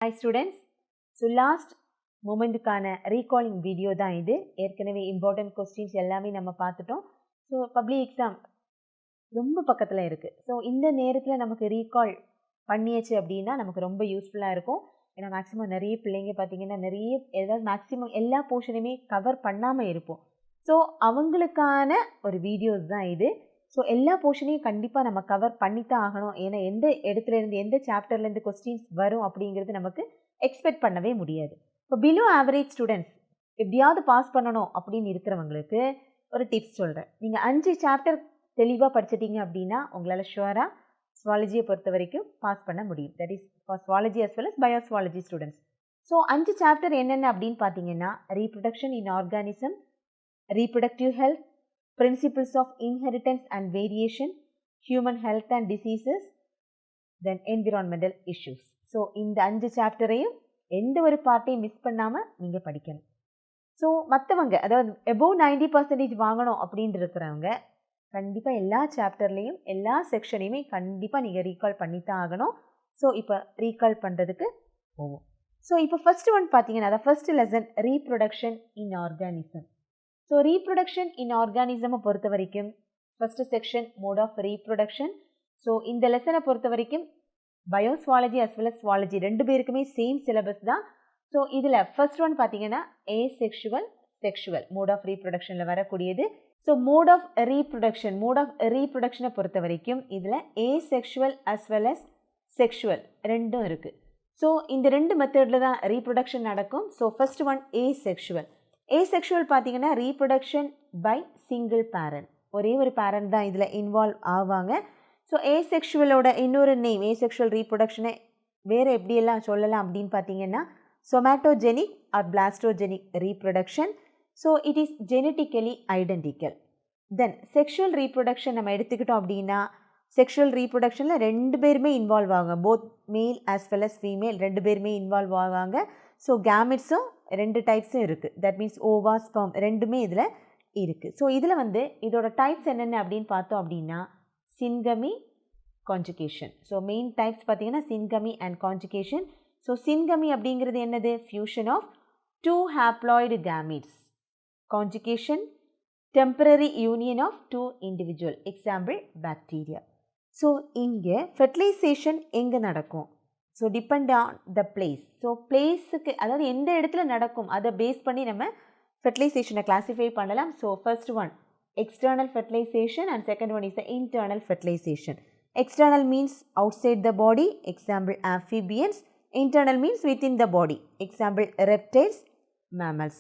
Hi students. So last momentக்கான recalling video தான் இது. ஏற்கனவே important questions எல்லாமே நம்ம பார்த்துட்டோம். So public exam ரொம்ப பக்கத்துல இருக்கு. So இந்த நேரத்துல நமக்கு recall பண்ணியாச்சு அப்படின்னா நமக்கு ரொம்ப யூஸ்ஃபுல்லா இருக்கும். ஏன்னா மேக்ஸிமம் நிறைய பிள்ளைங்க பார்த்தீங்கன்னா நிறைய ஏதாவது மேக்ஸிமம் எல்லா போர்ஷனுமே கவர் பண்ணாமல் இருப்போம். ஸோ அவங்களுக்கான ஒரு வீடியோஸ் தான் இது. ஸோ எல்லா போர்ஷனையும் கண்டிப்பாக நம்ம கவர் பண்ணித்தான் ஆகணும். ஏன்னா எந்த இடத்துலேருந்து எந்த சாப்டர்லேருந்து கொஸ்டின்ஸ் வரும் அப்படிங்கிறது நமக்கு எக்ஸ்பெக்ட் பண்ணவே முடியாது. இப்போ பிலோ ஆவரேஜ் ஸ்டூடெண்ட்ஸ் எப்படியாவது பாஸ் பண்ணணும் அப்படின்னு இருக்கிறவங்களுக்கு ஒரு டிப்ஸ் சொல்கிறேன். நீங்கள் 5 சாப்டர் தெளிவாக படிச்சிட்டிங்க அப்படின்னா உங்களால் ஷுவராக சுவாலஜியை பொறுத்த வரைக்கும் பாஸ் பண்ண முடியும். That is for zoology as well as biozoology students. So 5 chapter என்னென்ன அப்படின்னு பார்த்தீங்கன்னா reproduction in organism, reproductive health, principles of inheritance and variation, human health and diseases, then environmental issues. So இந்த 5 சாப்டரையும் எந்த ஒரு பார்ட்டையும் மிஸ் பண்ணாமல் நீங்கள் படிக்கணும். ஸோ மற்றவங்க அதாவது above 90% வாங்கணும் அப்படின்னு இருக்கிறவங்க கண்டிப்பாக எல்லா சாப்டர்லேயும் எல்லா செக்ஷனையுமே கண்டிப்பாக நீங்கள் ரீகால் பண்ணித்தான் ஆகணும். ஸோ இப்போ ரீகால் பண்ணுறதுக்கு போவோம். ஸோ இப்போ ஃபர்ஸ்ட் ஒன் பார்த்தீங்கன்னா அதான் first lesson reproduction in organism. So reproduction in ஆர்கானிசமை பொறுத்த வரைக்கும் first section mode of reproduction. So இந்த லெசனை பொறுத்த வரைக்கும் biozoology as well as zoology ரெண்டு பேருக்குமே சேம் சிலபஸ் தான். ஸோ இதில் ஃபர்ஸ்ட் ஒன் பார்த்தீங்கன்னா செக்ஷுவல் மோட் ஆஃப் ரீப்ரொடக்ஷனில் வரக்கூடியது. ஸோ மோட் ஆஃப் ரீப்ரொடக்ஷனை பொறுத்த வரைக்கும் இதில் asexual as well as sexual ரெண்டும் இருக்குது. ஸோ இந்த ரெண்டு மெத்தடில் தான் ரீப்ரொடக்ஷன் நடக்கும். ஸோ ஃபர்ஸ்ட் ஒன் ஏசெக்ஷுவல் பார்த்தீங்கன்னா ரீப்ரொடக்ஷன் பை சிங்கிள் பேரண்ட், ஒரே ஒரு பேரண்ட் தான் இதில் இன்வால்வ் ஆவாங்க. ஸோ ஏசெக்ஷுவலோட இன்னொரு நேம் ஏசெக்ஷுவல் ரீப்ரொடக்ஷனை வேறு எப்படியெல்லாம் சொல்லலாம் அப்படின்னு பார்த்தீங்கன்னா somatogenic or blastogenic reproduction. So it is genetically identical. Then sexual reproduction நம்ம எடுத்துக்கிட்டோம் அப்படின்னா செக்ஷுவல் ரீப்ரொடக்ஷனில் ரெண்டு பேருமே இன்வால்வ் ஆவாங்க. போத் மேல் ஆஸ் வெல் அஸ் ஃபீமேல் ரெண்டு பேருமே இன்வால்வ் ஆவாங்க. ஸோ கேமிட்ஸும் ரெண்டு டைப்ஸும் இருக்குது. தட் மீன்ஸ் ஓவா ஸ்பெர்ம் ரெண்டுமே இதில் இருக்குது. ஸோ இதில் இதோட டைப்ஸ் என்னென்ன அப்படின்னு பார்த்தோம் அப்படின்னா syngamy, conjugation. So main types பார்த்தீங்கன்னா syngamy and conjugation. So syngamy அப்படிங்கிறது என்னது? Fusion of 2 haploid gametes. Conjugation, temporary union of 2 individual. Example, bacteria. So இங்கே ஃபெர்டிலைசேஷன் எங்கே நடக்கும்? So depend on the place. So பிளேஸுக்கு அதாவது எந்த இடத்துல நடக்கும் அதை பேஸ் பண்ணி நம்ம ஃபெர்டிலைசேஷனை கிளாஸிஃபை பண்ணலாம். So first one external fertilization and second one is the internal fertilization. External means outside the body. Example amphibians. Internal means within the body. Example, reptiles, mammals.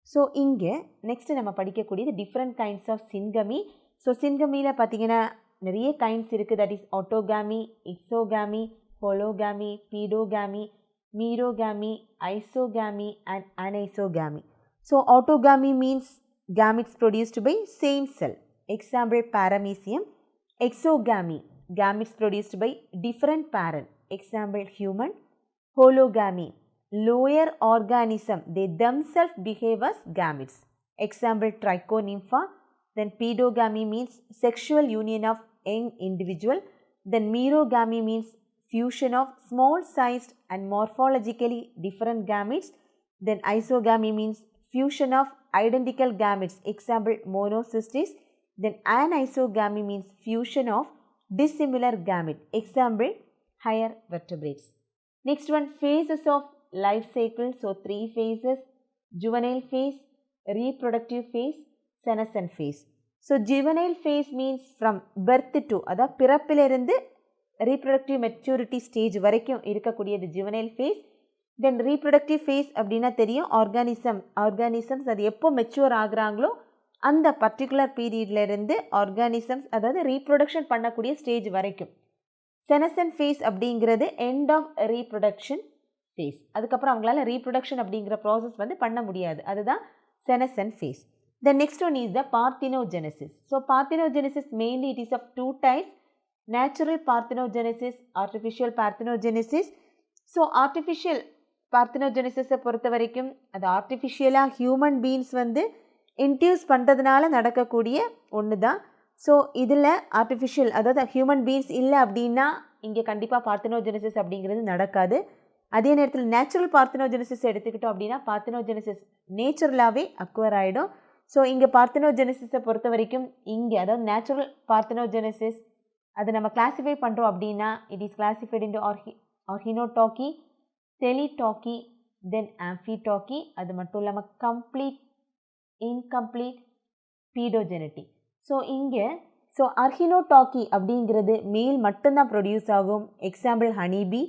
So இங்கே next நம்ம படிக்கக்கூடியது different kinds of syngamy. So சின்கமியில் பார்த்தீங்கன்னா நிறைய kinds இருக்குது. That is autogamy, exogamy, hologamy, paedogamy, merogamy, isogamy and anisogamy. So autogamy means gametes produced by same cell. Example, paramecium. Exogamy, gametes produced by different parent. Example, human. Hologamy, lower organism, they themselves behave as gametes. Example, trichonympha. Then pedogamy means sexual union of young individual. Then merogamy means fusion of small sized and morphologically different gametes. Then isogamy means fusion of identical gametes. Example, monocystis. Then anisogamy means fusion of dissimilar gamete. Example, higher vertebrates. Next one, phases of life cycle. So 3 phases: juvenile phase, reproductive phase, senescent phase. So juvenile phase means from birth to அதாவது பிறப்பிலிருந்து reproductive maturity stage வரைக்கும் இருக்கக்கூடியது juvenile phase. Then reproductive phase அப்படின்னா தெரியும் organisms அது எப்போ mature ஆகுறாங்களோ அந்த particular பீரியட்லேருந்து ஆர்கானிசம்ஸ் அதாவது ரீப்ரொடக்ஷன் பண்ணக்கூடிய ஸ்டேஜ் வரைக்கும். செனசன் ஃபேஸ் அப்படிங்கிறது எண்ட் ஆஃப் ரீப்ரொடக்ஷன் ஃபேஸ். அதுக்கப்புறம் அவங்களால ரீப்ரொடக்ஷன் அப்படிங்கிற ப்ராசஸ் பண்ண முடியாது. அதுதான் senescence phase. The next one is the parthenogenesis. So parthenogenesis mainly it is of 2 types: natural parthenogenesis, artificial parthenogenesis. So artificial பார்த்தெனோஜெனசிஸை பொறுத்த வரைக்கும் அது ஆர்டிஃபிஷியலாக ஹியூமன் பீயிங்ஸ் இன்டியூஸ் பண்ணுறதுனால நடக்கக்கூடிய ஒன்று தான். ஸோ இதில் ஆர்டிஃபிஷியல் அதாவது ஹியூமன் பீயிங்ஸ் இல்லை அப்படின்னா இங்கே கண்டிப்பாக பார்த்தெனோஜெனசிஸ் அப்படிங்கிறது நடக்காது. அதே நேரத்தில் நேச்சுரல் பார்த்தினோஜெனிசிஸ் எடுத்துக்கிட்டோம் அப்படின்னா பார்த்தினோஜெனிசிஸ் நேச்சுரலாகவே அக்வயர் ஆகிடும். ஸோ இங்கே பார்த்தினோஜெனிசிஸை பொறுத்த வரைக்கும் இங்கே அதாவது நேச்சுரல் பார்த்தினோஜெனிசிஸ் அதை நம்ம கிளாஸிஃபை பண்ணுறோம் அப்படின்னா இட் இஸ் கிளாஸிஃபைட் இன்டு ஆர்ஹினோடாக்கி, டெலிடாக்கி, தென் ஆம்ஃபிடாக்கி, அது மட்டும் இல்லாமல் கம்ப்ளீட், இன்கம்ப்ளீட், பீடோஜெனட்டிக். ஸோ இங்கே ஆர்ஹினோடாக்கி அப்படிங்கிறது மேல் மட்டும்தான் ப்ரொடியூஸ் ஆகும், எக்ஸாம்பிள் ஹனிபி.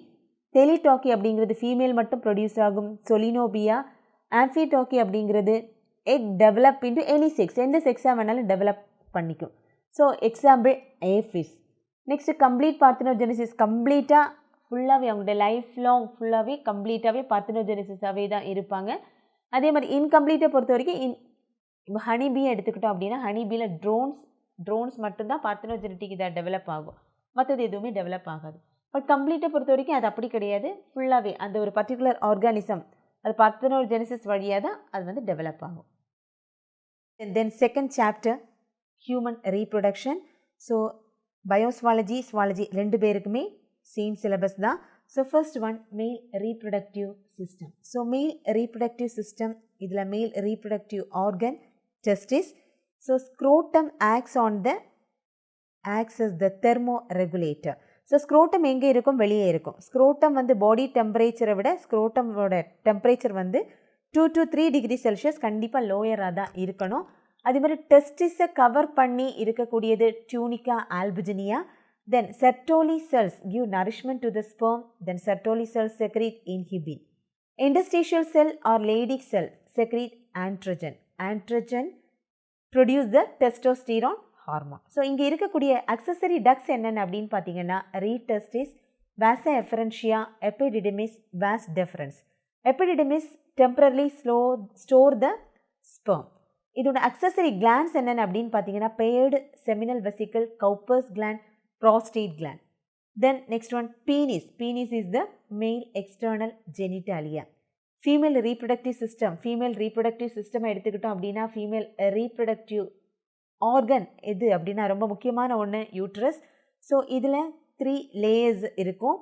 டெலிடாக்கி அப்படிங்கிறது ஃபீமேல் மட்டும் ப்ரொடியூஸ் ஆகும், சொலினோபியா. ஆம்ஃபிடாக்கி அப்படிங்கிறது egg develop into any sex, எந்த செக்ஸாக வேணாலும் டெவலப் பண்ணிக்கும். So example aphis. Next complete parthenogenesis, கம்ப்ளீட்டாக ஃபுல்லாகவே அவங்களுடைய லைஃப் லாங் ஃபுல்லாகவே கம்ப்ளீட்டாகவே பார்த்தினோஜெனிசிஸாகவே தான் இருப்பாங்க. அதே மாதிரி இன்கம்ப்ளீட்டை பொறுத்த வரைக்கும் இப்போ ஹனிபியை எடுத்துக்கிட்டோம் அப்படின்னா ஹனிபியில் ட்ரோன்ஸ் மட்டும்தான் பார்த்தினோஜெனட்டிக் இதாக டெவலப் ஆகும், மற்றது எதுவுமே டெவலப் ஆகாது. பட் கம்ப்ளீட்டை பொறுத்த வரைக்கும் அது அப்படி கிடையாது, ஃபுல்லாகவே அந்த ஒரு பர்டிகுலர் ஆர்கானிசம் அது பார்த்தினோஜெனிசிஸ் வழியாக தான் அது வந்து டெவலப் ஆகும். Then second chapter human reproduction. So biozoology, zoology ரெண்டு பேருக்குமே சேம் சிலபஸ் தான். So first one male reproductive system. So male reproductive system, இதில் male reproductive organ testis. So scrotum acts as the thermoregulator. So scrotum எங்கே இருக்கும், வெளியே இருக்கும். Scrotum வந்து பாடி டெம்பரேச்சரை விட ஸ்க்ரோட்டமோட டெம்பரேச்சர் வந்து 2 to 3 டிகிரி செல்சியஸ் கண்டிப்பாக லோயராக தான் இருக்கணும். அதே மாதிரி டெஸ்டிஸை கவர் பண்ணி இருக்கக்கூடியது tunica albuginea. Then Sertoli cells give nourishment to the sperm. Then Sertoli cells secrete inhibin. Interstitial cell or Leydig cell secrete androgen. Androgen produce the testosterone hormone. So இங்கே இருக்கக்கூடிய accessory ducts என்னென்ன அப்படின்னு பார்த்தீங்கன்னா rete testis, vasa efferentia, epididymis, vas deferens. Epididymis temporarily store the sperm. இதோட accessory glands என்னென்ன அப்படின்னு பார்த்தீங்கன்னா paired seminal vesicle, Cowper's gland, prostate gland. Then next one penis. Penis is த மேல் external genitalia. Female reproductive system எடுத்துக்கிட்டோம் அப்படின்னா female reproductive organ எது அப்படின்னா ரொம்ப முக்கியமான ஒன்று யூட்ரஸ். ஸோ இதில் 3 லேயர்ஸ் இருக்கும்,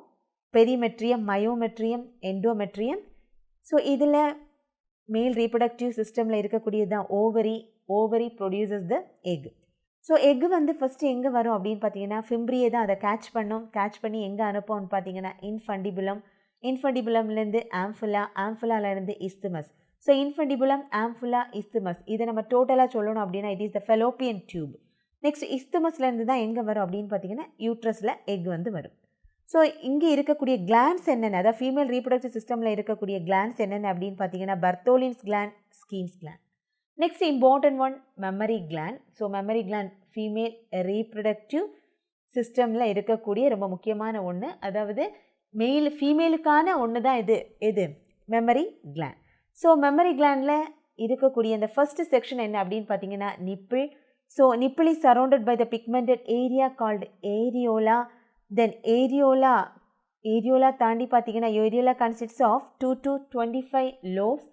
பெரிமெட்ரியம், மயோமெட்ரியம், எண்டோமெட்ரியம். ஸோ இதில் மேல் ரீப்ரொடக்டிவ் சிஸ்டமில் இருக்கக்கூடியது தான் ovary produces the egg. So egg வந்து ஃபஸ்ட்டு எங்கே வரும் அப்படின்னு பார்த்தீங்கன்னா ஃபிம்ப்ரியை தான் அதை கேட்ச் பண்ணி எங்கே அனுப்போம்னு பார்த்தீங்கன்னா இன்ஃபண்டிபுலம்லேருந்து ஆம்ஃபுலாலேருந்து isthmus. So infundibulum, ampulla, isthmus இதை நம்ம டோட்டலாக சொல்லணும் அப்படின்னா it is the fallopian tube. Next இஸ்துமஸ்லேருந்து தான் எங்கே வரும் அப்படின்னு பார்த்தீங்கன்னா யூட்ரஸில் எக் வந்து வரும். ஸோ இங்கே இருக்கக்கூடிய கிளான்ஸ் என்னென்ன, அதாவது ஃபீமேல் ரீப்ரொடக்டிவ் சிஸ்டமில் இருக்கக்கூடிய கிளான்ஸ் என்னென்ன அப்படின்னு பார்த்தீங்கன்னா Bartholin's gland, Skene's gland. Next important one mammary gland. So mammary gland female reproductive சிஸ்டமில் இருக்கக்கூடிய ரொம்ப முக்கியமான ஒன்று, அதாவது ஃபீமேலுக்கான ஒன்று தான் எது மெமரி கிளாண்ட். ஸோ மெமரி கிளாண்டில் இருக்கக்கூடிய அந்த ஃபர்ஸ்ட் செக்ஷன் என்ன அப்படின்னு பார்த்தீங்கன்னா nipple. So nipple is surrounded by the pigmented area called areola. Then areola தாண்டி பார்த்தீங்கன்னா areola consists of 2 to 25 lobes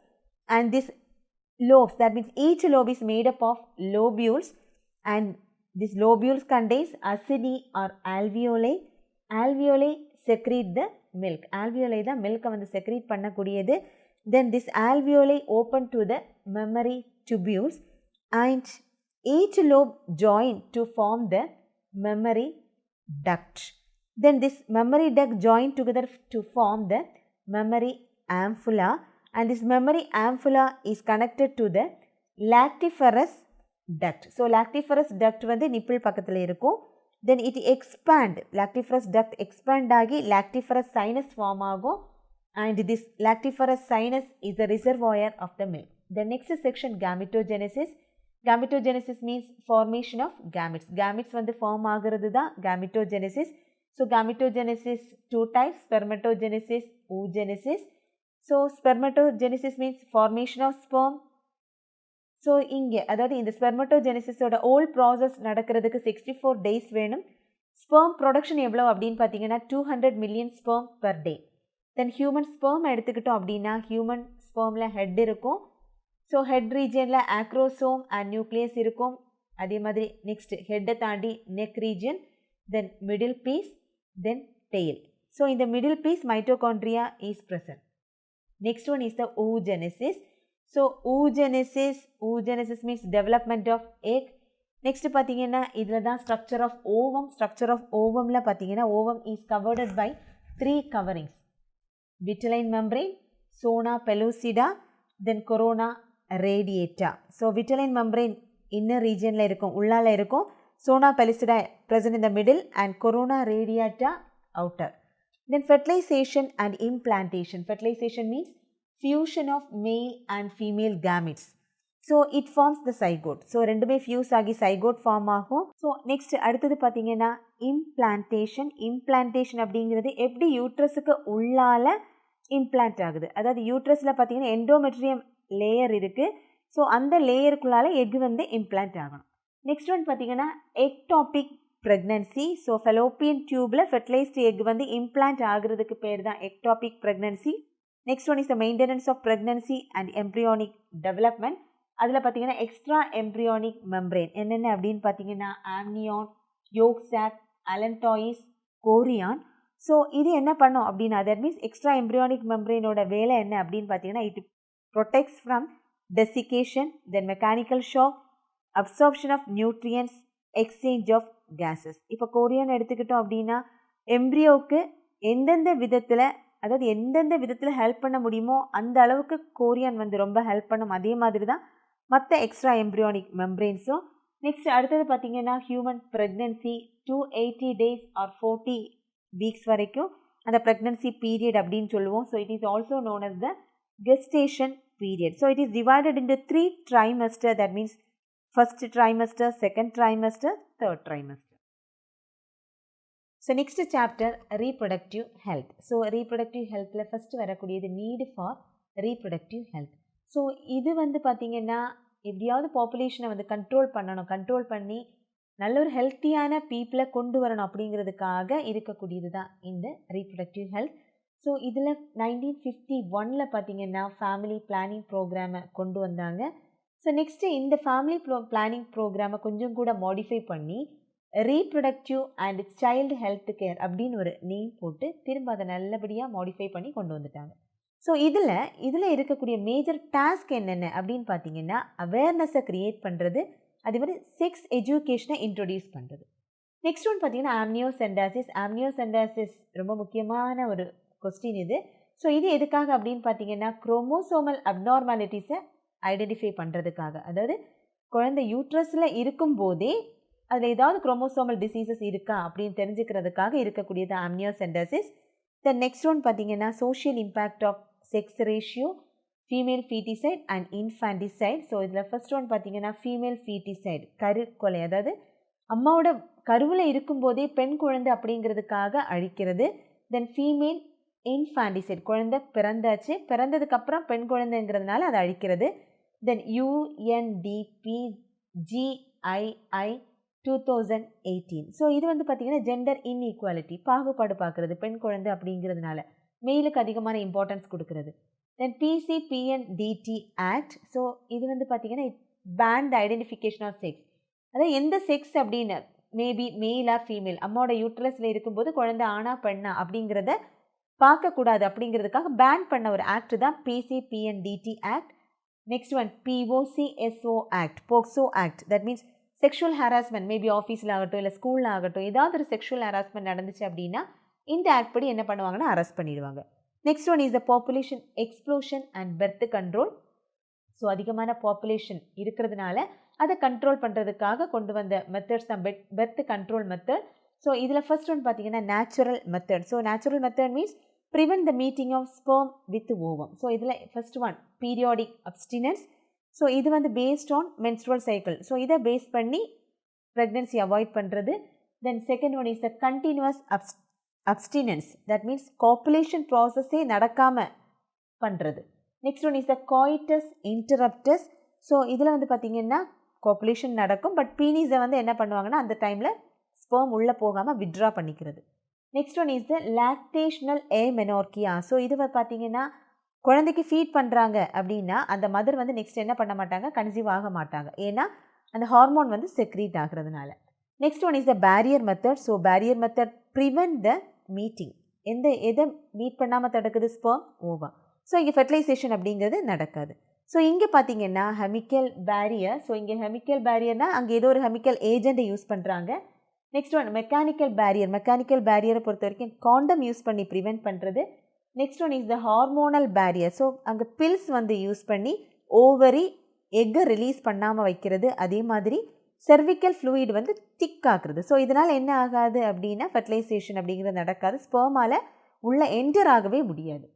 and this lobes, that means each lobe is made up of lobules and this lobules contains acini or alveoli. Alveoli secrete the milk. Alveoli தான் மில்கை வந்து secrete பண்ணக்கூடியது. Then this alveoli open to the mammary tubules and each lobe join to form the mammary duct. Then this mammary duct join together to form the mammary ampulla and this mammary ampulla is connected to the lactiferous duct. So lactiferous duct வந்து nipple பக்கத்தில் இருக்கும். Then it expand, lactiferous duct expand ஆகி lactiferous sinus form ஆகும் and this lactiferous sinus is the reservoir of the milk. The next section gametogenesis. Gametogenesis means formation of gametes. Gametes வந்து form ஆகிறது தான் gametogenesis. So gametogenesis 2 types, spermatogenesis, oogenesis. So spermatogenesis means formation of sperm. So இங்கே அதாவது இந்த ஸ்பெர்மட்டோஜெனிசிஸோட ஓல் process நடக்கிறதுக்கு 64 days வேணும். Sperm production எவ்வளோ அப்படின்னு பார்த்தீங்கன்னா 200 million sperm per day. Then human sperm எடுத்துக்கிட்டோம் அப்படின்னா ஹியூமன் ஸ்பெர்மில் ஹெட் இருக்கும். ஸோ ஹெட் ரீஜியனில் ஆக்ரோசோம் அண்ட் நியூக்ளியஸ் இருக்கும். அதே மாதிரி நெக்ஸ்ட் ஹெட்டை தாண்டி neck region, then middle piece, then tail. So in the middle piece mitochondria is present. Next one is the oogenesis. So oogenesis means development of egg. Next பார்த்தீங்கன்னா இதில் தான் structure of ovumல பார்த்தீங்கன்னா ovum is covered by 3 coverings. Vitelline membrane, zona pellucida, then corona radiata. So vitelline membrane inner regionல இருக்கும், உள்ளால இருக்கும். Zona pellucida present in the middle and corona radiata outer. Then fertilization and implantation. Fertilization means fusion of male and female gametes. So it forms the zygote. So ரெண்டுமே fuse ஆகி zygote form ஆகும். So next அடுத்தது பார்த்தீங்கன்னா implantation. Implantation அப்படிங்கிறது எப்படி யூட்ரஸுக்கு உள்ளால implant ஆகுது. அதாவது யூட்ரஸில் பார்த்தீங்கன்னா எண்டோமெட்ரியம் லேயர் இருக்குது. ஸோ அந்த லேயருக்குள்ளால எக் வந்து இம்ப்ளான்ட் ஆகணும். நெக்ஸ்ட் ஒன் பார்த்தீங்கன்னா எக்டாபிக் ப்ரெக்னன்சி. ஸோ ஃபெலோப்பியன் டியூப்பில் ஃபெர்டிலைஸ்டு எக் வந்து இம்ப்ளான்ட் ஆகுறதுக்கு பேர் தான் ectopic pregnancy. Next one is the maintenance of pregnancy and embryonic development. அதில் பார்த்தீங்கன்னா எக்ஸ்ட்ரா எம்ப்ரியானிக் மெம்ப்ரேன் என்னென்ன அப்படின்னு பார்த்தீங்கன்னா amnion, yolk sac, allantois, chorion. So இது என்ன பண்ணும் அப்படின்னா தட் மீன்ஸ் எக்ஸ்ட்ரா எம்ப்ரியானிக் மெம்ப்ரேனோட வேலை என்ன அப்படின்னு பார்த்தீங்கன்னா it protects from desiccation, then mechanical shock, absorption of nutrients, exchange of gases. இப்போ கோரியான் எடுத்துக்கிட்டோம் அப்படின்னா எம்ப்ரியோவுக்கு எந்தெந்த விதத்தில் ஹெல்ப் பண்ண முடியுமோ அந்த அளவுக்கு கோரியான் வந்து ரொம்ப ஹெல்ப் பண்ணும். அதே மாதிரி தான் மற்ற எக்ஸ்ட்ரா எம்ப்ரியானிக் மெம்ப்ரேன்ஸும். நெக்ஸ்ட் அடுத்தது பார்த்தீங்கன்னா human pregnancy 280 days or 40 weeks வரைக்கும் அந்த ப்ரெக்னன்சி பீரியட் அப்படின்னு சொல்லுவோம். So it is also known as the gestation period. So it is divided into 3 trimester. That means first trimester, second trimester, third trimester. So next chapter reproductive health. So reproductive ஹெல்த்தில் first வரக்கூடியது need for reproductive health. So இது வந்து பார்த்திங்கன்னா எப்படியாவது பாப்புலேஷனை வந்து control பண்ணி நல்ல ஒரு ஹெல்த்தியான பீப்புளை கொண்டு வரணும் அப்படிங்கிறதுக்காக இருக்கக்கூடியது தான் இந்த ரீப்ரொடக்டிவ் ஹெல்த். ஸோ இதில் 1951 பார்த்திங்கன்னா ஃபேமிலி பிளானிங் ப்ரோக்ராமை கொண்டு வந்தாங்க. ஸோ நெக்ஸ்ட்டு இந்த ஃபேமிலி பிளானிங் ப்ரோக்ராமை கொஞ்சம் கூட மாடிஃபை பண்ணி reproductive and child health care அப்படின்னு ஒரு நேம் போட்டு திரும்ப அதை நல்லபடியாக மாடிஃபை பண்ணி கொண்டு வந்துட்டாங்க. ஸோ இதில் இருக்கக்கூடிய மேஜர் டாஸ்க் என்னென்ன அப்படின்னு பார்த்தீங்கன்னா அவேர்னஸை க்ரியேட் பண்ணுறது, அதே மாதிரி செக்ஸ் எஜுகேஷனை இன்ட்ரொடியூஸ் பண்ணுறது. நெக்ஸ்ட் ஒன் பார்த்தீங்கன்னா ஆம்னியோசென்டாசிஸ் ரொம்ப முக்கியமான ஒரு கொஸ்டின் இது. ஸோ இது எதுக்காக அப்படின்னு பார்த்தீங்கன்னா குரோமோசோமல் அப்நார்மாலிட்டிஸை ஐடென்டிஃபை பண்ணுறதுக்காக. அதாவது குழந்தை யூட்ரஸில் இருக்கும்போதே அதில் ஏதாவது குரோமோசோமல் டிசீசஸ் இருக்கா அப்படின்னு தெரிஞ்சுக்கிறதுக்காக இருக்கக்கூடியது ஆம்னியோசென்டாசிஸ். தென் நெக்ஸ்ட் ஒன் பார்த்தீங்கன்னா social impact of sex ratio, female foeticide and infanticide. So இதில் ஃபர்ஸ்ட் ஒன் பார்த்தீங்கன்னா ஃபீமேல் ஃபீட்டிசைட், கருக்கொலை. அதாவது அம்மாவோட கருவில் இருக்கும்போதே பெண் குழந்தை அப்படிங்கிறதுக்காக அழிக்கிறது. தென் ஃபீமேல் இன்ஃபான்டிசைட், குழந்தை பிறந்ததுக்கப்புறம் பெண் குழந்தைங்கிறதுனால அதை அழிக்கிறது. தென் UNDPGII 2018. ஸோ இது வந்து பார்த்திங்கன்னா ஜெண்டர் இன்இக்வாலிட்டி, பாகுபாடு பார்க்குறது பெண் குழந்தை அப்படிங்கிறதுனால மெயிலுக்கு அதிகமான இம்பார்ட்டன்ஸ் கொடுக்குறது. தென் PCPNDT ஆக்ட். ஸோ இது வந்து பார்த்திங்கன்னா ban the identification of sex. அதாவது எந்த செக்ஸ் அப்படின்னு மேபி மெயிலா ஃபீமேல் அம்மாவோட யூட்ரஸில் இருக்கும்போது குழந்தை ஆனா பெண்ணா அப்படிங்கிறத பார்க்கக்கூடாது அப்படிங்கிறதுக்காக பேன் பண்ண ஒரு ஆக்ட் தான் PCPNDT act. Next one POCSO act, POCSO act. That means sexual harassment, maybe ஆஃபீஸில் ஆகட்டும் இல்லை ஸ்கூலில் ஆகட்டும் ஏதாவது ஒரு செக்ஷுவல் ஹராஸ்மெண்ட் நடந்துச்சு அப்படின்னா இந்த ஆக்ட் படி என்ன பண்ணுவாங்கன்னா அரெஸ்ட் பண்ணிடுவாங்க. Next one is the population explosion and birth control. So அதிகமான பாப்புலேஷன் இருக்கிறதுனால அதை கண்ட்ரோல் பண்ணுறதுக்காக கொண்டு வந்த மெத்தட்ஸ் தான் பெர்த் கண்ட்ரோல் மெத்தட். ஸோ இதில் ஃபர்ஸ்ட் ஒன் பார்த்தீங்கன்னா natural method. So natural method means prevent the meeting of sperm with ovum. So இதில் first one periodic abstinence. So இது வந்து based on menstrual cycle. So இதை base பண்ணி pregnancy avoid பண்ணுறது. Then second one is the continuous abstinence. That means copulation ப்ராசஸே நடக்காமல் பண்ணுறது. Next one is the coitus interruptus. So இதில் வந்து பார்த்திங்கன்னா காப்புலேஷன் நடக்கும், பட் பீனிஸை வந்து என்ன பண்ணுவாங்கன்னா அந்த டைமில் ஸ்பெர்ம் உள்ளே போகாமல் வித்ட்ரா பண்ணிக்கிறது. Next one is the lactational amenorrhoea. So இது பார்த்திங்கன்னா குழந்தைக்கு ஃபீட் பண்ணுறாங்க அப்படின்னா அந்த மதர் வந்து நெக்ஸ்ட் என்ன பண்ண மாட்டாங்க, கன்சீவ் ஆக மாட்டாங்க. ஏன்னா அந்த ஹார்மோன் வந்து செக்ரீட் ஆகிறதுனால. Next one is the barrier method. So barrier method prevent the meeting. எதை மீட் பண்ணாமல் தடுக்குது? ஸ்பெர்ம், ஓவா. ஸோ இங்கே ஃபெர்டிலைசேஷன் அப்படிங்கிறது நடக்காது. ஸோ இங்கே பார்த்தீங்கன்னா ஹெமிக்கல் பேரியர். ஸோ இங்கே ஹெமிக்கல் பேரியர்னால் அங்கே ஏதோ ஒரு ஹெமிக்கல் ஏஜெண்ட்டை யூஸ் பண்ணுறாங்க. Next one mechanical barrier. Mechanical பேரியரை பொறுத்த வரைக்கும் காண்டம் யூஸ் பண்ணி ப்ரிவெண்ட் பண்ணுறது. Next one is the hormonal barrier. So அங்கே பில்ஸ் யூஸ் பண்ணி ஓவரி எக்கை ரிலீஸ் பண்ணாமல் வைக்கிறது. அதே மாதிரி செர்விக்கல் ஃப்ளூயிட் திக் ஆக்குறது. ஸோ இதனால் என்ன ஆகாது அப்படின்னா ஃபெர்டிலைசேஷன் அப்படிங்கிறது நடக்காது. ஸ்பெர்மால் உள்ள என்டர் ஆகவே முடியாது.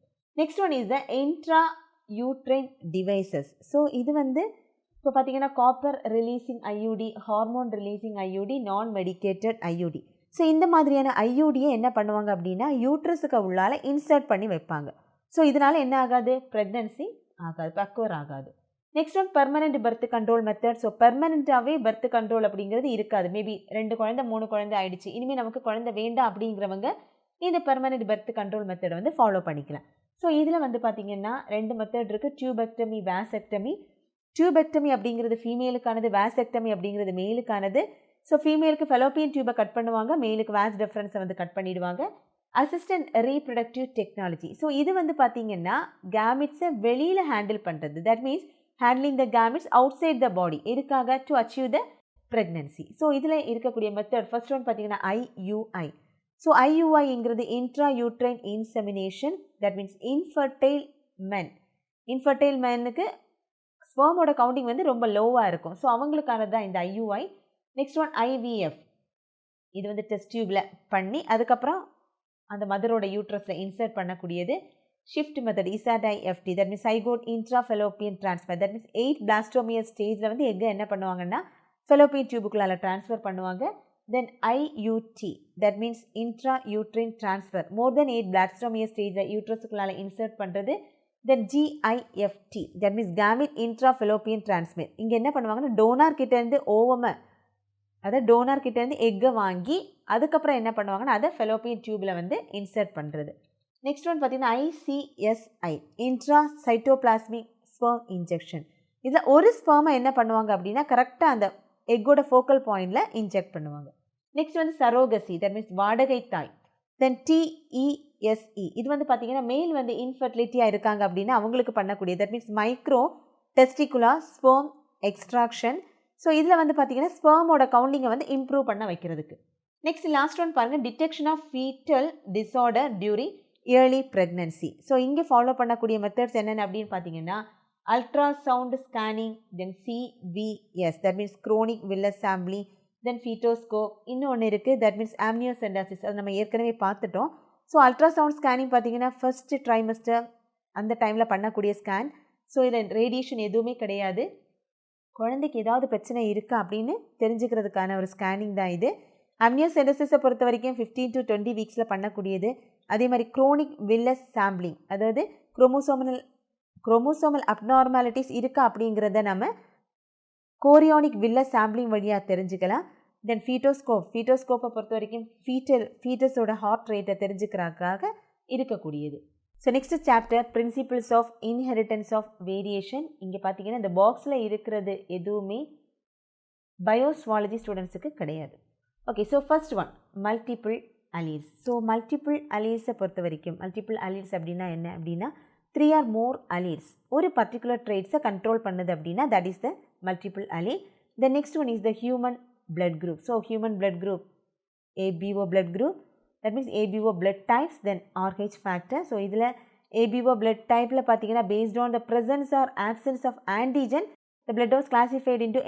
Next one is the intra uterine devices. So இது இப்போ பார்த்தீங்கன்னா காப்பர் ரிலீசிங் ஐயூடி, ஹார்மோன் ரிலீசிங் ஐயூடி, நான் மெடிக்கேட்டட் ஐயூடி. ஸோ இந்த மாதிரியான ஐயூடியை என்ன பண்ணுவாங்க அப்படின்னா யூட்ரஸுக்கு உள்ளால் இன்சர்ட் பண்ணி வைப்பாங்க. ஸோ இதனால் என்ன ஆகாது? ப்ரெக்னன்சி ஆகாது, பக்குவர் ஆகாது. Next one permanent birth control method. So பெர்மனெண்ட்டாகவே பர்த் கண்ட்ரோல் அப்படிங்கிறது இருக்காது. மேபி 2 குழந்தை 3 குழந்தை ஆயிடுச்சு, இனிமேல் நமக்கு குழந்தை வேண்டாம் அப்படிங்கிறவங்க இந்த பெர்மனெண்ட் பர்த் கண்ட்ரோல் மெத்தடை ஃபாலோ பண்ணிக்கலாம். ஸோ இதில் பார்த்தீங்கன்னா 2 மெத்தட் இருக்குது. Tubectomy, vasectomy. டியூபெக்டமி அப்படிங்கிறது ஃபீமேலுக்கானது, வேசெக்டமி அப்படிங்கிறது மேலுக்கானது. ஸோ ஃபீமேலுக்கு ஃபெலோப்பியன் டியூபை கட் பண்ணுவாங்க, மேலுக்கு வேஸ் டிஃப்ரென்ஸை கட் பண்ணிடுவாங்க. Assistant reproductive technology. ஸோ இது பார்த்தீங்கன்னா கேமிட்ஸை வெளியில் ஹேண்டில் பண்ணுறது. That means handling the gametes outside the body. எதுக்காக? To achieve the pregnancy. So இதில் இருக்கக்கூடிய மெத்தட் ஃபர்ஸ்ட் ஒன் பார்த்தீங்கன்னா IUI. ஸோ IUIங்கிறது intra uterine insemination. That means infertile men. Infertile மென்னுக்கு ஸ்பெர்மோட கவுண்டிங் ரொம்ப லோவாக இருக்கும். ஸோ அவங்களுக்கானது தான் இந்த IUI. Next one IVF. இது டெஸ்ட் டியூப்பில் பண்ணி அதுக்கப்புறம் அந்த மதரோட யூட்ரஸில் இன்சர்ட் பண்ணக்கூடியது. Shift method ISAT-IFT. That means zygote intra Fallopian transfer. That means 8 பிளாஸ்டோமியர் ஸ்டேஜில் எங்கே என்ன பண்ணுவாங்கன்னா ஃபெலோப்பியன் டியூபுக்குள்ளால ட்ரான்ஸ்ஃபர் பண்ணுவாங்க. Then IUT, that means intra-uterine transfer. More than 8 blastomeer stage uterusக்குள்ளால insert பண்ணுறது. Then GIFT, that means gamete intra-fallopian transfer. இங்கே என்ன பண்ணுவாங்கன்னா donor கிட்டேருந்து ஓவமை, அதாவது டோனார் கிட்டேருந்து எக்கை வாங்கி அதுக்கப்புறம் என்ன பண்ணுவாங்கன்னா அதை ஃபெலோப்பியன் டியூபில் இன்சர்ட் பண்ணுறது. நெக்ஸ்ட் ஒன் பார்த்தீங்கன்னா ICSI, intra cytoplasmic sperm injection. இதில் ஒரு ஸ்பெர்மை என்ன பண்ணுவாங்க அப்படின்னா கரெக்டாக அந்த எக்கோட ஃபோக்கல் பாயிண்டில் இன்ஜெக்ட் பண்ணுவாங்க. Next surrogacy. தட் மீன்ஸ் வாடகை தாய். தென் TESE. இது பார்த்தீங்கன்னா மேல் இன்ஃபர்டிலிட்டியாக இருக்காங்க அப்படின்னா அவங்களுக்கு பண்ணக்கூடிய. That means micro testicular sperm extraction. So இதில் பார்த்தீங்கன்னா ஸ்பெர்மோட கவுண்டிங்கை இம்ப்ரூவ் பண்ண வைக்கிறதுக்கு. நெக்ஸ்ட் லாஸ்ட் ஒன் பாருங்கள், detection of foetal disorder during early pregnancy. So இங்கே ஃபாலோ பண்ணக்கூடிய மெத்தட்ஸ் என்னென்ன அப்படின்னு பார்த்தீங்கன்னா ultrasound scanning, then CVS, that means chronic villus sampling, then fetoscope. இன்னொன்று இருக்குது, that means amniocentesis. அது நம்ம ஏற்கனவே பார்த்துட்டோம். ஸோ அல்ட்ராசவுண்ட் ஸ்கேனிங் பார்த்தீங்கன்னா ஃபர்ஸ்ட் ட்ரைமஸ்டர் அந்த டைமில் பண்ணக்கூடிய ஸ்கேன். ஸோ இதில் ரேடியேஷன் எதுவுமே கிடையாது. குழந்தைக்கு ஏதாவது பிரச்சனை இருக்கா அப்படின்னு தெரிஞ்சுக்கிறதுக்கான ஒரு ஸ்கேனிங் தான் இது. அம்னியோசென்டசிஸை பொறுத்த வரைக்கும் 15 to 20 வீக்ஸில் பண்ணக்கூடியது. அதே மாதிரி குரோனிக் வில்லஸ் சாம்பிளிங், அதாவது குரோமோசோமல் அப்நார்மாலிட்டிஸ் இருக்கா அப்படிங்கிறத நம்ம கோரியானிக் வில்லஸ் சாம்பிளிங் வழியாக தெரிஞ்சுக்கலாம். தென் ஃபீட்டோஸ்கோப்பை பொறுத்த வரைக்கும் ஃபீட்டஸோட ஹார்ட் ரேட்டை தெரிஞ்சுக்கிறதுக்காக இருக்கக்கூடியது. So next chapter principles of inheritance of variation. இங்கே பார்த்தீங்கன்னா இந்த பாக்ஸில் இருக்கிறது எதுவுமே பயோசுவாலஜி ஸ்டூடெண்ட்ஸுக்கு கிடையாது. Okay, so first one multiple alleles. So multiple அலீல்ஸை பொறுத்த வரைக்கும் மல்டிபிள் அலீல்ஸ் அப்படின்னா என்ன அப்படின்னா 3 or more alleles ஒரு பர்டிகுலர் ட்ரேட்ஸை கண்ட்ரோல் பண்ணுது அப்படின்னா that is the multiple allele. The next one is the human blood group. So human blood group ABO blood group, that means ABO blood types, then RH factor. So இதில் ABO blood டைப்பில் பார்த்தீங்கன்னா based on the presence or absence of antigen the blood was classified into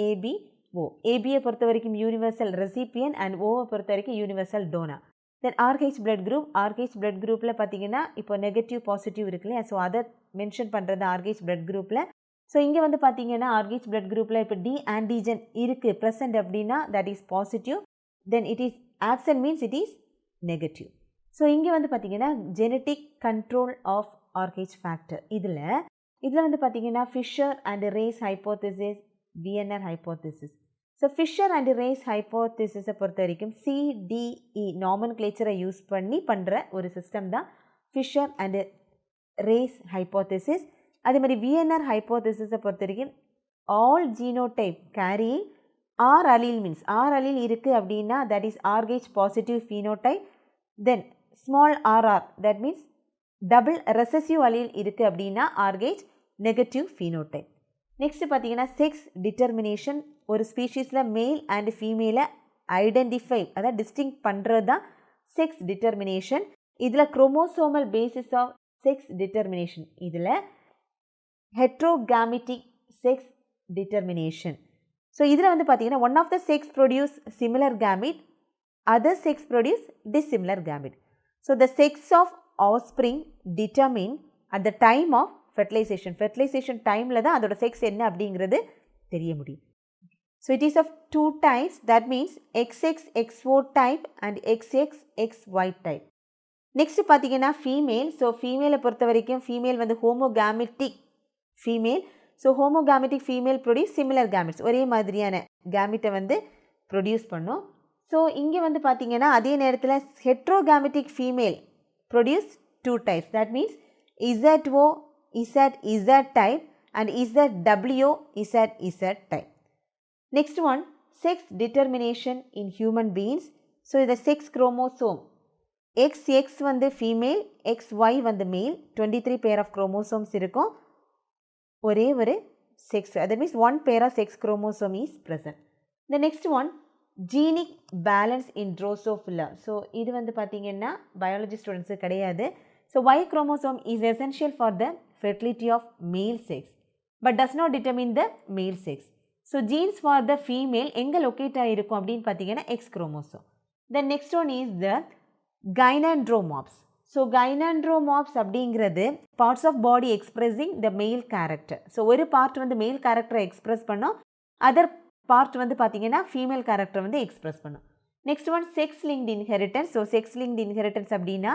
ABO. ABயை பொறுத்த வரைக்கும் universal recipient and ஓவை பொறுத்த வரைக்கும் universal donor. Then RH blood group. RH blood குரூப்பில் பார்த்தீங்கன்னா இப்போ நெகட்டிவ் பாசிட்டிவ் இருக்கு இல்லையா, ஸோ அதை மென்ஷன் பண்ணுறது RH பிளட் குரூப்பில். ஸோ இங்கே பார்த்தீங்கன்னா RH பிளட் குரூப்பில் இப்போ டி ஆன்டிஜன் இருக்குது ப்ரெசன்ட் அப்படின்னா that is positive, then it is absent means it is negative. So இங்கே பார்த்தீங்கன்னா genetic control of RH factor. இதில் பார்த்தீங்கன்னா Fisher and Race hypothesis, VNR hypothesis. So Fisher and Race ஹைப்போதிசிஸை பொறுத்த வரைக்கும் CDE நாமன்க்ளேச்சரை யூஸ் பண்ணி பண்ணுற ஒரு சிஸ்டம் தான் ஃபிஷர் அண்ட் ரேஸ் ஹைப்போதிசிஸ். அதே மாதிரி VNR ஹைப்போதிசிஸை பொறுத்த வரைக்கும் all genotype carrying R allele means R allele இருக்குது அப்படின்னா that is RH positive phenotype. Then small rr, that means double recessive allele இருக்கு அப்படின்னா ஆர்கேஜ் நெகட்டிவ் phenotype. நெக்ஸ்ட் பார்த்தீங்கன்னா செக்ஸ் டிட்டர்மினேஷன், ஒரு ஸ்பீஷீஸில் மேல் அண்ட் ஃபீமேலை ஐடென்டிஃபை அதாவது டிஸ்டிங்க் பண்ணுறது தான் செக்ஸ் டிட்டர்மினேஷன். இதில் chromosomal basis of sex determination, இதில் ஹெட்ரோகாமெட்டிக் செக்ஸ் டிட்டர்மினேஷன். ஸோ இதில் வந்து பார்த்தீங்கன்னா one of the sex produce similar gamete, other sex produce dissimilar gamete. So the sex of offspring determine at the time of fertilization. Fertilization timeல தான் அதோட sex என்ன அப்படிங்கிறது தெரிய முடியும். So it is of two types, that means XX X4 type and XX XY type. Next பார்த்தீங்கன்னா female. So ஃபீமேலை பொறுத்த வரைக்கும் ஃபீமேல் வந்து homogametic female. So homogametic female produce similar gametes, ஒரே மாதிரியான கேமிட்டை வந்து ப்ரொடியூஸ் பண்ணும். ஸோ இங்கே வந்து பார்த்தீங்கன்னா அதே நேரத்தில் heterogametic female produce two types, that means ZO ZZ type and ZWO ZZ type. Next one, sex determination in human beings. So இந்த செக்ஸ் குரோமோசோம் XX வந்து ஃபீமேல், XY வந்து மேல், 23 பேர் ஆஃப் குரோமோசோம்ஸ் இருக்கும், ஒரே ஒரு sex, that means one pair of sex chromosome is present. The next one, Genic balance in Drosophila. So இது வந்து பார்த்தீங்கன்னா பயாலஜி ஸ்டூடெண்ட்ஸு கிடையாது. So Y chromosome is essential for the fertility of male sex but does not determine the male sex. So genes for the female எங்கே locate ஆகிருக்கும் அப்படின்னு பார்த்தீங்கன்னா X chromosome. The next one is the gynandromops. So gynandromops அப்படிங்கிறது parts of body expressing the male character. So ஒரு part வந்து மேல் கேரக்டரை express பண்ணோம், அதர் பார்ட் வந்து பார்த்தீங்கன்னா ஃபீமேல் கேரக்டர் வந்து எக்ஸ்பிரஸ் பண்ணும். Next one sex linked inheritance. So sex linked inheritance அப்படின்னா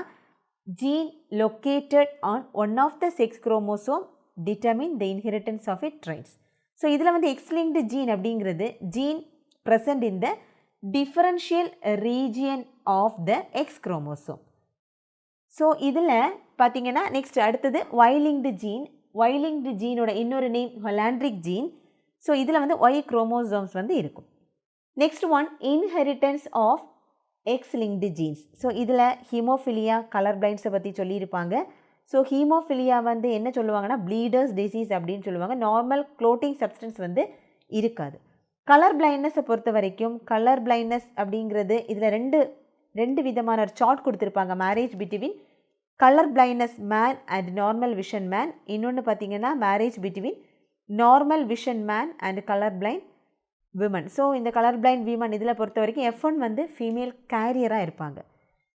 gene located on one of the sex chromosome determine the inheritance of it traits. So இதில் வந்து எக்ஸ் லிங்க்டு ஜீன் அப்படிங்கிறது gene present in the differential region of the X chromosome. So இதில் பார்த்தீங்கன்னா next அடுத்தது Y-linked gene. Y-linked ஜீனோட இன்னொரு name ஹொலாண்ட்ரிக் gene. So இதில் வந்து Y chromosomes வந்து இருக்கும். Next one inheritance of X-linked genes. So இதில் ஹீமோஃபிலியா, கலர் பிளைண்ட்ஸை பற்றி சொல்லியிருப்பாங்க. ஸோ ஹீமோஃபிலியா வந்து என்ன சொல்லுவாங்கன்னா ப்ளீடர்ஸ் டிசீஸ் அப்படின்னு சொல்லுவாங்க. நார்மல் க்ளோட்டிங் சப்ஸ்டன்ஸ் வந்து இருக்காது. கலர் பிளைண்ட்னஸை பொறுத்த வரைக்கும் கலர் பிளைண்ட்னஸ் அப்படிங்கிறது இதில் ரெண்டு விதமான ஒரு சார்ட் கொடுத்துருப்பாங்க. Marriage between colour blindness man and normal vision man. இன்னொன்று பார்த்தீங்கன்னா marriage between normal vision man and colour blind women. So இந்த கலர் பிளைண்ட் விமன் இதில் பொறுத்த வரைக்கும் F1 வந்து ஃபீமேல் கேரியராக இருப்பாங்க.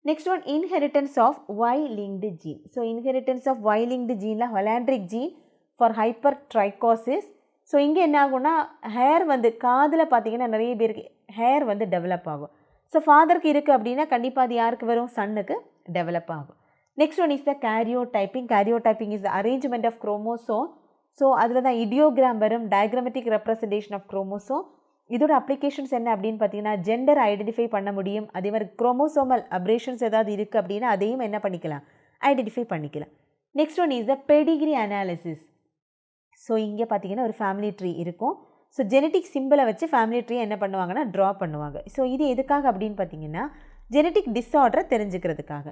Next one inheritance of Y linked gene. So inheritance of Y linked ஜீனில் holandric gene for hypertrichosis. So இங்கே என்ன ஆகும்னா ஹேர் வந்து காதில் பார்த்தீங்கன்னா நிறைய பேருக்கு ஹேர் வந்து டெவலப் ஆகும். ஸோ ஃபாதருக்கு இருக்குது அப்படின்னா கண்டிப்பாக அது யாருக்கு வரும், சன்னுக்கு டெவலப் ஆகும். Next one is the karyotyping. Karyotyping is the arrangement of chromosome. So அதில் தான் இடியோகிராம் வரும், டயக்ராமெட்டிக் ரெப்ரசன்டேஷன் ஆஃப் குரோமோசோம். இதோட அப்ளிகேஷன்ஸ் என்ன அப்படின்னு பார்த்தீங்கன்னா ஜெண்டர் ஐடென்டிஃபை பண்ண முடியும். அதே மாதிரி குரோமோசோமல் அப்ரேஷன்ஸ் ஏதாவது இருக்குது அப்படின்னா அதையும் என்ன பண்ணிக்கலாம், ஐடென்டிஃபை பண்ணிக்கலாம். Next one is the Pedigree analysis. So இங்கே பார்த்தீங்கன்னா ஒரு ஃபேமிலி ட்ரீ இருக்கும். ஸோ ஜெனட்டிக் சிம்பிளை வச்சு ஃபேமிலி ட்ரீ என்ன பண்ணுவாங்கன்னா ட்ரா பண்ணுவாங்க. ஸோ இது எதுக்காக அப்படின்னு பார்த்தீங்கன்னா ஜெனட்டிக் டிஸார்டரை தெரிஞ்சுக்கிறதுக்காக.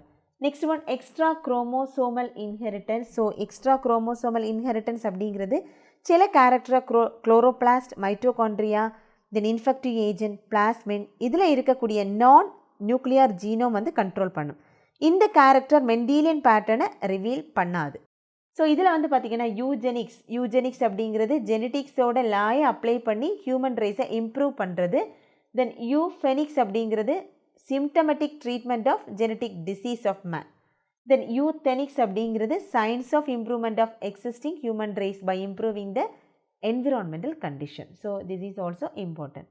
Next one extra chromosomal inheritance. So extra chromosomal inheritance அப்படிங்கிறது சில கேரக்டரை குளோரோபிளாஸ்ட், மைட்டோகாண்ட்ரியா, தென் இன்ஃபெக்டிவ் ஏஜென்ட், பிளாஸ்மின் இதில் இருக்கக்கூடிய நான் நியூக்ளியர் ஜீனோம் வந்து கண்ட்ரோல் பண்ணும். இந்த கேரக்டர் மெண்டீலியன் பேட்டர்னை ரிவீல் பண்ணாது. ஸோ இதில் வந்து பார்த்திங்கன்னா யூஜெனிக்ஸ் அப்படிங்கிறது ஜெனட்டிக்ஸோட லாயை அப்ளை பண்ணி ஹியூமன் ரைஸை இம்ப்ரூவ் பண்ணுறது. தென் யூஃபெனிக்ஸ் அப்படிங்கிறது symptomatic treatment of genetic disease of man. Then euthenics அப்படிங்கிறது science of improvement of existing human race by improving the environmental condition. So this is also important.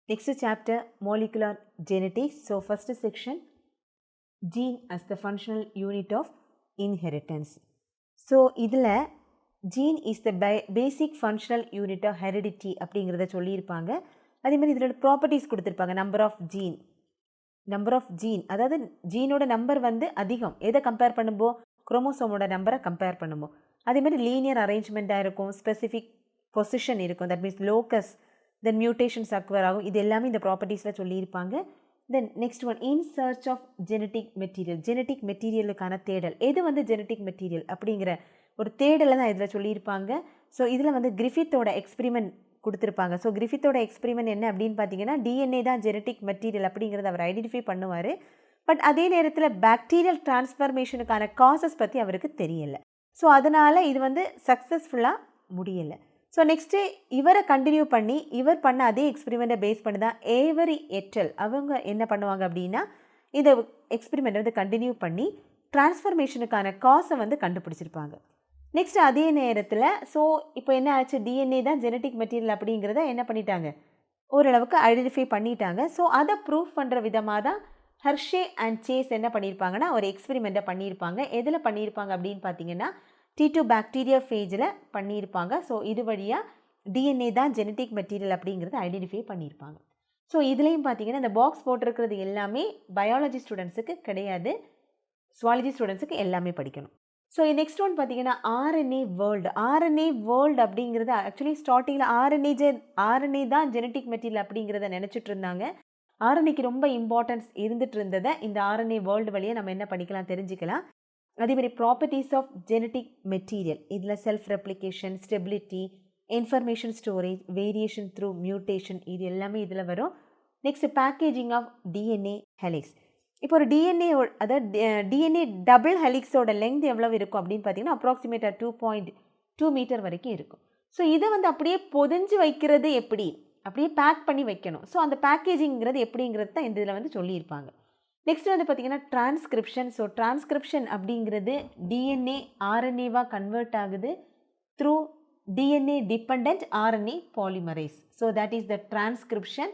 Next chapter molecular genetics. So first section gene as the functional unit of inheritance. So இதில் gene is the basic functional unit of heredity அப்படிங்கிறத சொல்லியிருப்பாங்க. அதே மாதிரி இதோட properties கொடுத்துருப்பாங்க. Number of gene அதாவது ஜீனோட number வந்து அதிகம். எதை கம்பேர் பண்ணும்போது குரோமோசோமோட நம்பரை கம்பேர் பண்ணும்போது. அதே மாதிரி லீனியர் அரேஞ்ச்மெண்ட்டாக இருக்கும், ஸ்பெசிஃபிக் பொசிஷன் இருக்கும், that means locus, then mutations occur ஆகும். இது எல்லாமே இந்த ப்ராப்பர்ட்டிஸில் சொல்லியிருப்பாங்க. Then next one in search of genetic material. Genetic மெட்டீரியலுக்கான தேடல். எது வந்து ஜெனட்டிக் மெட்டீரியல் அப்படிங்கிற ஒரு தேடலை தான் இதில் சொல்லியிருப்பாங்க. ஸோ இதில் வந்து கிரிஃபித்தோட எக்ஸ்பிரிமெண்ட் கொடுத்துருப்பாங்க. ஸோ கிரிஃபித்தோட எக்ஸ்பிரிமெண்ட் என்ன அப்படின்னு பார்த்தீங்கன்னா, டிஎன்ஏ தான் ஜெனட்டிக் மெட்டீரியல் அப்படிங்கிறத அவர் ஐடென்டிஃபை பண்ணுவார். பட் அதே நேரத்தில் பாக்டீரியல் டிரான்ஸ்ஃபர்மேஷனுக்கான காசஸ் பற்றி அவருக்கு தெரியலை. ஸோ அதனால் இது வந்து சக்ஸஸ்ஃபுல்லாக முடியலை. ஸோ நெக்ஸ்ட்டு இவரை கண்டினியூ பண்ணி இவர் பண்ண அதே எக்ஸ்பிரிமெண்ட்டை பேஸ் பண்ணி தான் ஏவரி எட்டல் அவங்க என்ன பண்ணுவாங்க அப்படின்னா, இந்த எக்ஸ்பிரிமெண்ட்டை வந்து கண்டினியூ பண்ணி டிரான்ஸ்ஃபர்மேஷனுக்கான காசை வந்து கண்டுபிடிச்சிருப்பாங்க. நெக்ஸ்ட் அதே நேரத்தில் ஸோ இப்போ என்ன ஆச்சு, டிஎன்ஏ தான் ஜெனட்டிக் மெட்டீரியல் அப்படிங்கிறத என்ன பண்ணிட்டாங்க, ஓரளவுக்கு ஐடென்டிஃபை பண்ணிட்டாங்க. ஸோ அதை ப்ரூஃப் பண்ணுற விதமாக தான் ஹெர்ஷே அண்ட் சேஸ் என்ன பண்ணியிருப்பாங்கன்னா ஒரு எக்ஸ்பிரிமெண்ட்டை பண்ணியிருப்பாங்க. எதில் பண்ணியிருப்பாங்க அப்படின்னு பார்த்தீங்கன்னா T2 பாக்டீரியா ஃபேஜில் பண்ணியிருப்பாங்க. ஸோ இது வழியாக டிஎன்ஏ தான் ஜெனட்டிக் மெட்டீரியல் அப்படிங்கிறத ஐடென்டிஃபை பண்ணியிருப்பாங்க. ஸோ இதுலேயும் பார்த்தீங்கன்னா இந்த பாக்ஸ் போட்டிருக்கிறது எல்லாமே பயாலஜி ஸ்டூடெண்ட்ஸுக்கு கிடையாது, சுவாலஜி ஸ்டூடெண்ட்ஸுக்கு எல்லாமே படிக்கணும். ஸோ நெக்ஸ்ட் ஒன் பார்த்தீங்கன்னா ஆர்என்ஏ வேர்ல்டு. ஆர்என்ஏ வேர்ல்டு அப்படிங்கிறது ஆக்சுவலி ஸ்டார்டிங்கில் ஆர்என்ஏ தான் ஜெனட்டிக் மெட்டீரியல் அப்படிங்கிறத நினச்சிட்டு இருந்தாங்க. ஆர்என்ஏக்கு ரொம்ப இம்பார்ட்டன்ஸ் இருந்துட்டு இருந்ததை இந்த ஆர்என்ஏ வேர்ல்டு வழியாக நம்ம என்ன பண்ணிக்கலாம் தெரிஞ்சுக்கலாம். அதேமாதிரி ப்ராப்பர்ட்டிஸ் ஆஃப் ஜெனட்டிக் மெட்டீரியல், இதில் self replication, stability, information storage, variation through mutation, இது எல்லாமே இதில் வரும். Next packaging of DNA helix. இப்போ ஒரு டிஎன்ஏ அதாவது டிஎன்ஏ டபுள் ஹெலிக்ஸோட லெங்த் எவ்வளவு இருக்கும் அப்படின்னு பார்த்தீங்கன்னா அப்ராக்சிமேட்டாக 2.2 மீட்டர் வரைக்கும் இருக்கும். ஸோ இதை வந்து அப்படியே பொதிஞ்சு வைக்கிறது எப்படி, அப்படியே பேக் பண்ணி வைக்கணும். ஸோ அந்த பேக்கேஜிங்கிறது எப்படிங்கிறது தான் இந்த இதில் வந்து சொல்லியிருப்பாங்க. நெக்ஸ்ட் வந்து பார்த்திங்கன்னா டிரான்ஸ்கிரிப்ஷன். ஸோ டிரான்ஸ்கிரிப்ஷன் அப்படிங்கிறது டிஎன்ஏ ஆர்என்ஏவாக கன்வெர்ட் ஆகுது through DNA depend RNA polymerase. So that is the transcription.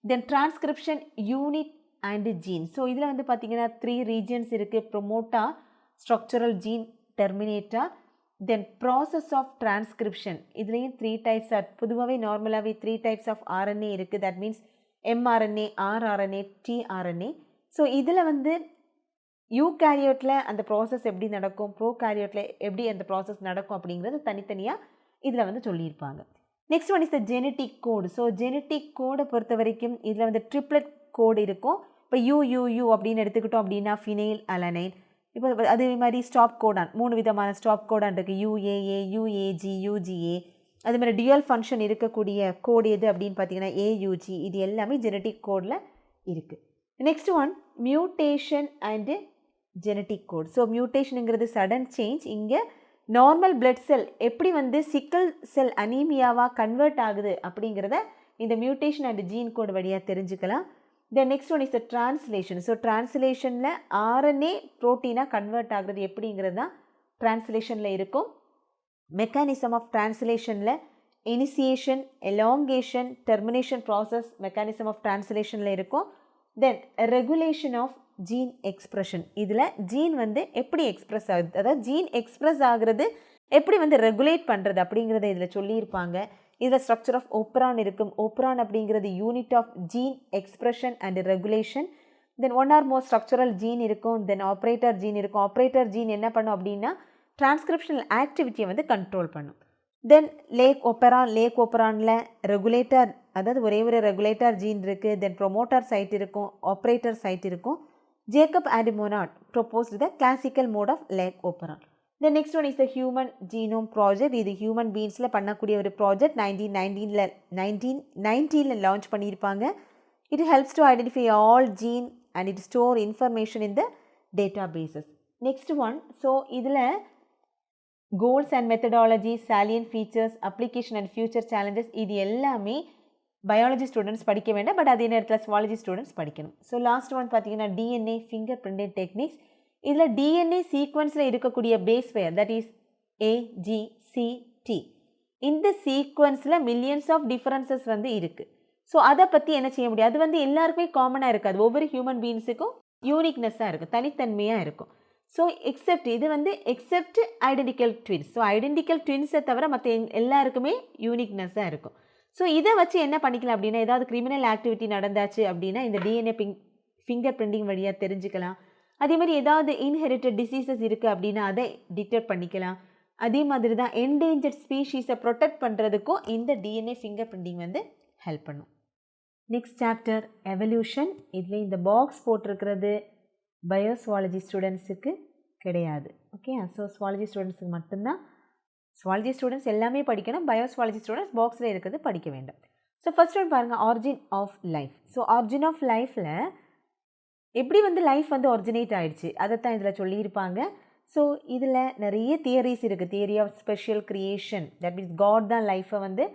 Then transcription unit and gene. So இதில் வந்து பார்த்திங்கன்னா 3 ரீஜன்ஸ் இருக்குது. Promoter, structural gene, terminator. Then process of transcription, இதுலேயும் 3 டைப்ஸ். பொதுவாகவே நார்மலாகவே 3 டைப்ஸ் ஆஃப் ஆர்என்ஏ இருக்குது. That means mRNA, rRNA, tRNA. So இதில் வந்து யூகேரியோட்டில் அந்த ப்ராசஸ் எப்படி நடக்கும், ப்ரோகேரியோட்டில் எப்படி அந்த ப்ராசஸ் நடக்கும் அப்படிங்கிறது தனித்தனியாக இதில் வந்து சொல்லியிருப்பாங்க. Next one is the genetic code. So genetic கோடை பொறுத்த வரைக்கும் இதில் வந்து ட்ரிப்ளட் கோடு இருக்கும். இப்போ யூ அப்படின்னு எடுத்துக்கிட்டோம் அப்படின்னா ஃபினைல் அலனைன். இப்போ அதே மாதிரி ஸ்டாப் கோடான், 3 விதமான ஸ்டாப் கோடான் இருக்குது. யூஏஏ, யூஏஜி, யூஜிஏ. அது மாதிரி டியூயல் ஃபங்க்ஷன் இருக்கக்கூடிய கோடு எது அப்படின்னு பார்த்தீங்கன்னா ஏயூஜி. இது எல்லாமே ஜெனட்டிக் கோடில் இருக்குது. Next one mutation and genetic code. So மியூட்டேஷனுங்கிறது சடன் சேஞ்ச். இங்கே நார்மல் பிளட் செல் எப்படி வந்து சிக்கல் செல் அனீமியாவாக கன்வெர்ட் ஆகுது அப்படிங்கிறத இந்த மியூட்டேஷன் அண்ட் ஜீன் கோட் வழியாக தெரிஞ்சுக்கலாம். Then next one is the translation. So டிரான்ஸ்லேஷனில் ஆர்என்ஏ ப்ரோட்டீனாக கன்வெர்ட் ஆகுறது எப்படிங்கிறது தான் டிரான்ஸ்லேஷனில் இருக்கும். மெக்கானிசம் ஆஃப் டிரான்ஸ்லேஷனில் initiation, elongation, termination process mechanism of டிரான்ஸ்லேஷனில் இருக்கும். Then regulation of gene expression. இதில் ஜீன் வந்து எப்படி எக்ஸ்ப்ரெஸ் ஆகுது, அதாவது ஜீன் எக்ஸ்ப்ரெஸ் ஆகுறது எப்படி வந்து ரெகுலேட் பண்ணுறது அப்படிங்கிறத இதில் சொல்லியிருப்பாங்க. இதில் ஸ்ட்ரக்சர் ஆஃப் ஓப்ரான் இருக்கும். ஓப்ரான் அப்படிங்கிறது unit of gene expression and regulation. Then 1 or more structural gene இருக்கும். தென் ஆப்ரேட்டர் ஜீன் இருக்கும். ஆப்ரேட்டர் ஜீன் என்ன பண்ணும் அப்படின்னா டிரான்ஸ்கிரிப்ஷனல் ஆக்டிவிட்டியை வந்து கண்ட்ரோல் பண்ணும். தென் லேக் ஓப்பரானில் ரெகுலேட்டர், அதாவது ஒரே ஒரு ரெகுலேட்டர் ஜீன் இருக்குது. தென் ப்ரொமோட்டர் சைட் இருக்கும், ஆப்ரேட்டர் சைட் இருக்கும். Jacob and Monod proposed the classical mode of lac operon. Then next one is the human genome project. இது ஹியூமன் பீயிங்ஸில் பண்ணக்கூடிய ஒரு ப்ராஜெக்ட். 1919 லான்ச் பண்ணியிருப்பாங்க. It helps to identify all gene and it store information in the data bases. Next one, so இதில் goals and methodology, salient features, application and future challenges, இது எல்லாமே biology students படிக்க வேண்டாம். But அதே நேரத்தில் zoology students படிக்கணும். So last one பார்த்தீங்கன்னா DNA finger printed techniques. இதில் டிஎன்ஏ சீக்வன்ஸில் இருக்கக்கூடிய பேஸ் பேர், தட் இஸ் AGCT. இந்த சீக்வன்ஸில் மில்லியன்ஸ் ஆஃப் டிஃபரன்சஸ் வந்து இருக்குது. ஸோ அதை பற்றி என்ன செய்ய முடியும், அது வந்து எல்லாருக்குமே காமனாக இருக்காது. ஒவ்வொரு ஹியூமன் பீயிங்ஸுக்கும் யூனிக்னஸாக இருக்கும், தனித்தன்மையாக இருக்கும். ஸோ இது வந்து except identical twins. So identical ட்வின்ஸை தவிர மற்ற எல்லாருக்குமே யூனிக்னஸாக இருக்கும். ஸோ இதை வச்சு என்ன பண்ணிக்கலாம் அப்படின்னா, ஏதாவது கிரிமினல் ஆக்டிவிட்டி நடந்தாச்சு அப்படின்னா இந்த டிஎன்ஏ ஃபிங்கர் பிரிண்டிங் வழியாக தெரிஞ்சுக்கலாம். அதே மாதிரி ஏதாவது இன்ஹெரிட்டட் டிசீசஸ் இருக்குது அப்படின்னா அதை டிடெக்ட் பண்ணிக்கலாம். அதே மாதிரி தான் என்டேஞ்சர்ட் ஸ்பீஷீஸை ப்ரொடெக்ட் பண்ணுறதுக்கும் இந்த டிஎன்ஏ ஃபிங்கர் பிரிண்டிங் வந்து ஹெல்ப் பண்ணும். Next chapter evolution. இதில் இந்த பாக்ஸ் போட்டிருக்கிறது பயோசுவாலஜி ஸ்டூடெண்ட்ஸுக்கு கிடையாது. ஓகே, ஸோ சுவாலஜி ஸ்டூடெண்ட்ஸுக்கு மட்டும்தான். சுவாலஜி ஸ்டூடெண்ட்ஸ் எல்லாமே படிக்கணும், பயோசுவாலஜி ஸ்டூடெண்ட்ஸ் பாக்ஸில் இருக்கிறது படிக்க வேண்டும். ஸோ ஃபர்ஸ்ட் ஒன் பாருங்கள், origin of life. So origin of லைஃப்பில் எப்படி லைஃப் ஒரிஜினேட் ஆகிடுச்சு அதைத்தான் இதில் சொல்லியிருப்பாங்க. ஸோ இதில் நிறைய தியரிஸ் இருக்குது. Theory of special creation, that means God தான் லைஃப்பை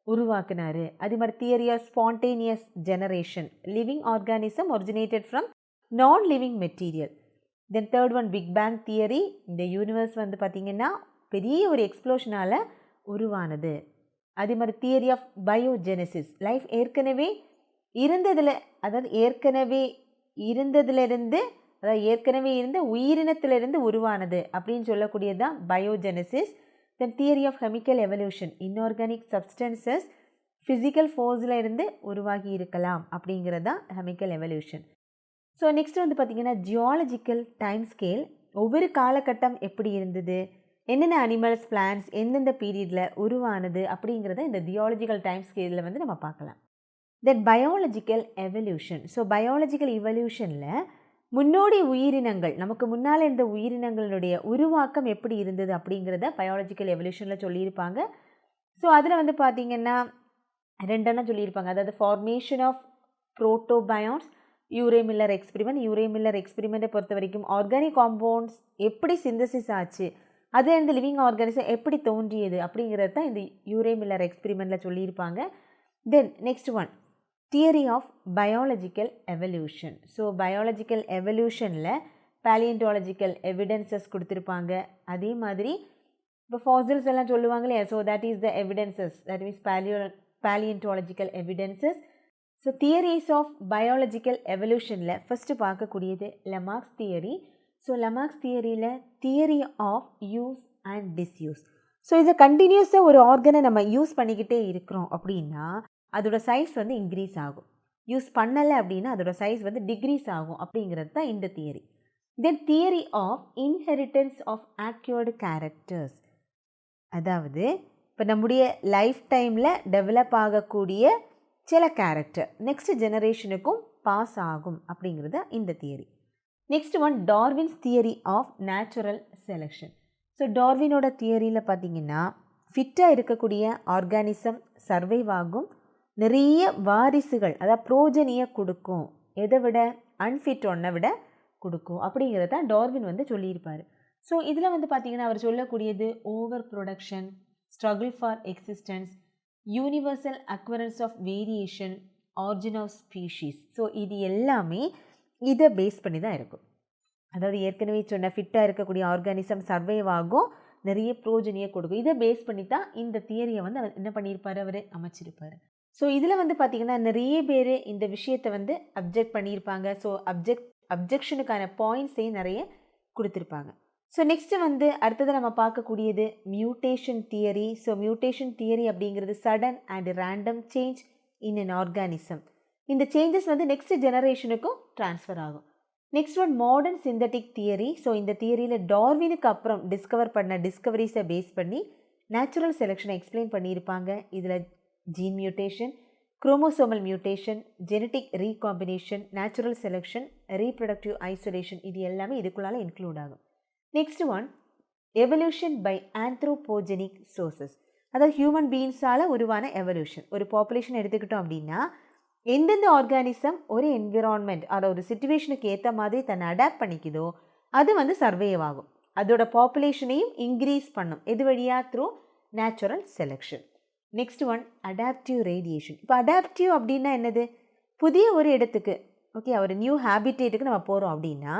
உருவாக்குனாரு. அதே மாதிரி theory of spontaneous generation, living organism originated from non living material. Then third one big bang theory, இந்த யூனிவர்ஸ் பார்த்திங்கன்னா பெரிய ஒரு எக்ஸ்ப்ளோஷனால் உருவானது. அதே மாதிரி தியரி ஆஃப் பயோஜெனசிஸ், லைஃப் ஏற்கனவே இருந்ததில், அதாவது ஏற்கனவே இருந்த உயிரினத்திலிருந்து உருவானது அப்படின்னு சொல்லக்கூடியது தான் biogenesis. Then theory of chemical evolution, inorganic substances physical ஃபோர்ஸில் இருந்து உருவாகி இருக்கலாம் அப்படிங்கிறது தான் கெமிக்கல் எவல்யூஷன். ஸோ நெக்ஸ்ட் பார்த்திங்கன்னா ஜியாலஜிக்கல் டைம் ஸ்கேல், ஒவ்வொரு காலகட்டம் எப்படி இருந்தது, என்னென்ன அனிமல்ஸ் பிளான்ஸ் எந்தெந்த பீரியடில் உருவானது அப்படிங்கிறத இந்த ஜியாலஜிக்கல் டைம் ஸ்கேலில் நம்ம பார்க்கலாம். தென் பயாலஜிக்கல் எவல்யூஷன். ஸோ பயாலஜிக்கல் எவல்யூஷனில் முன்னோடி உயிரினங்கள், நமக்கு முன்னால் இருந்த உயிரினங்களுடைய உருவாக்கம் எப்படி இருந்தது அப்படிங்கிறத பயாலஜிக்கல் எவல்யூஷனில் சொல்லியிருப்பாங்க. ஸோ அதில் பார்த்திங்கன்னா ரெண்டெண்ணம் சொல்லியிருப்பாங்க. அதாவது formation of protobionts, Urey Miller experiment. Urey Miller எக்ஸ்பிரிமெண்ட்டை பொறுத்த வரைக்கும் ஆர்கானிக் காம்பவுண்ட்ஸ் எப்படி சிந்தசிஸ் ஆச்சு, அதே லிவிங் ஆர்கானிசம் எப்படி தோன்றியது அப்படிங்கிறது தான் இந்த யூரே மில்லர் எக்ஸ்பிரிமெண்ட்டில் சொல்லியிருப்பாங்க. Then next one theory of biological evolution. So biological எவல்யூஷனில் பேலியன்டாலஜிக்கல் எவிடன்சஸ் கொடுத்துருப்பாங்க. அதே மாதிரி இப்போ ஃபாசில்ஸ் எல்லாம் சொல்லுவாங்க இல்லையா, so that is the evidences, that means palaeontological evidences. So theories of biological எவல்யூஷனில் ஃபஸ்ட்டு பார்க்கக்கூடியது லெமார்க்ஸ் தியரி. ஸோ லெமார்க்ஸ் தியரியில் theory of use and disuse. So இதை கண்டினியூஸாக ஒரு ஆர்கனை நம்ம யூஸ் பண்ணிக்கிட்டே இருக்கிறோம் அப்படின்னா அதோட சைஸ் இன்க்ரீஸ் ஆகும். யூஸ் பண்ணலை அப்படின்னா அதோட சைஸ் டிக்ரீஸ் ஆகும் அப்படிங்கிறது தான் இந்த theory. Then theory of inheritance of acquired characters, அதாவது இப்போ நம்முடைய லைஃப் டைமில் டெவலப் ஆகக்கூடிய சில கேரக்டர் நெக்ஸ்ட் ஜெனரேஷனுக்கும் பாஸ் ஆகும் அப்படிங்கிறது இந்த theory. Next one Darwin's theory of natural selection. So டார்வினோட தியரியில் பார்த்திங்கன்னா ஃபிட்டாக இருக்கக்கூடிய ஆர்கானிசம் சர்வைவ் ஆகும், நிறைய வாரிசுகள் அதாவது ப்ரோஜனியை கொடுக்கும், எதை விட அன்ஃபிட் ஒன்றை விட கொடுக்கும் அப்படிங்கிறத டார்வின் சொல்லியிருப்பார். ஸோ இதில் பார்த்திங்கன்னா அவர் சொல்லக்கூடியது over production, struggle for existence, universal occurrence of variation, origin of species. So இது எல்லாமே இதை பேஸ் பண்ணி தான் இருக்கும். அதாவது ஏற்கனவே சொன்ன ஃபிட்டாக இருக்கக்கூடிய ஆர்கானிசம் சர்வைவ் ஆகும், நிறைய ப்ரோஜனியை கொடுக்கும். இதை பேஸ் பண்ணி தான் இந்த தியரியை அவர் என்ன பண்ணியிருப்பார், அவர் அமைச்சிருப்பார். ஸோ இதில் பார்த்திங்கன்னா நிறைய பேர் இந்த விஷயத்தை அப்ஜெக்ட் பண்ணியிருப்பாங்க. ஸோ அப்ஜெக்ஷனுக்கான பாயிண்ட்ஸையும் நிறைய கொடுத்துருப்பாங்க. ஸோ நெக்ஸ்ட்டு அடுத்தது நம்ம பார்க்கக்கூடியது mutation theory. So mutation theory அப்படிங்கிறது sudden and random change in an organism. இந்த சேஞ்சஸ் நெக்ஸ்ட் ஜெனரேஷனுக்கும் ட்ரான்ஸ்ஃபர் ஆகும். Next one modern synthetic theory. So இந்த தியரியில் டார்வினுக்கு அப்புறம் டிஸ்கவர் பண்ண டிஸ்கவரிஸை பேஸ் பண்ணி நேச்சுரல் செலெக்ஷனை எக்ஸ்பிளைன் பண்ணியிருப்பாங்க. இதில் gene mutation, chromosomal mutation, genetic recombination, natural selection, reproductive isolation, இது எல்லாமே இதுக்குள்ளால இன்க்ளூட் ஆகும். Next one evolution by anthropogenic sources, அதாவது ஹியூமன் பீயிங்ஸால் உருவான எவல்யூஷன். ஒரு பாப்புலேஷன் எடுத்துக்கிட்டோம் அப்படின்னா எந்தெந்த ஆர்கானிசம் ஒரு என்விரான்மெண்ட் அதாவது ஒரு சிச்சுவேஷனுக்கு ஏற்ற மாதிரி தன்னை அடாப்ட் பண்ணிக்குதோ அது சர்வைவ் ஆகும், அதோட பாப்புலேஷனையும் இன்க்ரீஸ் பண்ணும். எது வழியாக? Through natural selection. Next one adaptive radiation. இப்போ அடாப்டிவ் அப்படின்னா என்னது? புதிய ஒரு இடத்துக்கு, ஓகே, ஒரு நியூ ஹேபிட்டேட்டுக்கு நம்ம போகிறோம் அப்படின்னா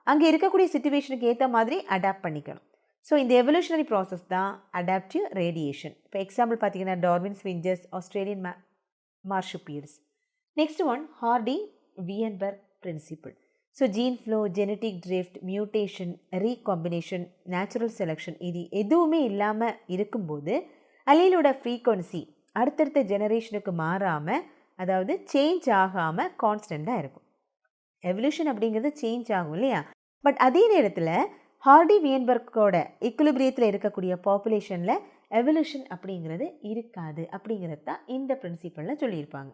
அங்கே இருக்கக்கூடிய சிச்சுவேஷனுக்கு ஏற்ற மாதிரி அடாப்ட் பண்ணிக்கணும். ஸோ இந்த எவல்யூஷனரி ப்ராசஸ் தான் அடாப்டிவ் ரேடியேஷன். இப்போ எக்ஸாம்பிள் பார்த்தீங்கன்னா Darwin finches, Australian marsupials. Next one Hardy Weinberg principle. So gene flow, genetic drift, mutation, recombination, natural selection, இது எதுவுமே இல்லாமல் இருக்கும்போது அலீலோட ஃப்ரீக்வன்சி அடுத்தடுத்த ஜெனரேஷனுக்கு மாறாமல், அதாவது சேஞ்ச் ஆகாமல் கான்ஸ்டண்ட்டாக இருக்கும். எவல்யூஷன் அப்படிங்கிறது சேஞ்ச் ஆகும் இல்லையா? பட் அதே நேரத்தில் ஹார்டி-வியன்பெர்க்கோட ஈக்குலிபிரியத்தில் இருக்கக்கூடிய பாப்புலேஷனில் எவல்யூஷன் அப்படிங்கிறது இருக்காது அப்படிங்கிறது தான் இந்த பிரின்சிபலில் சொல்லியிருப்பாங்க.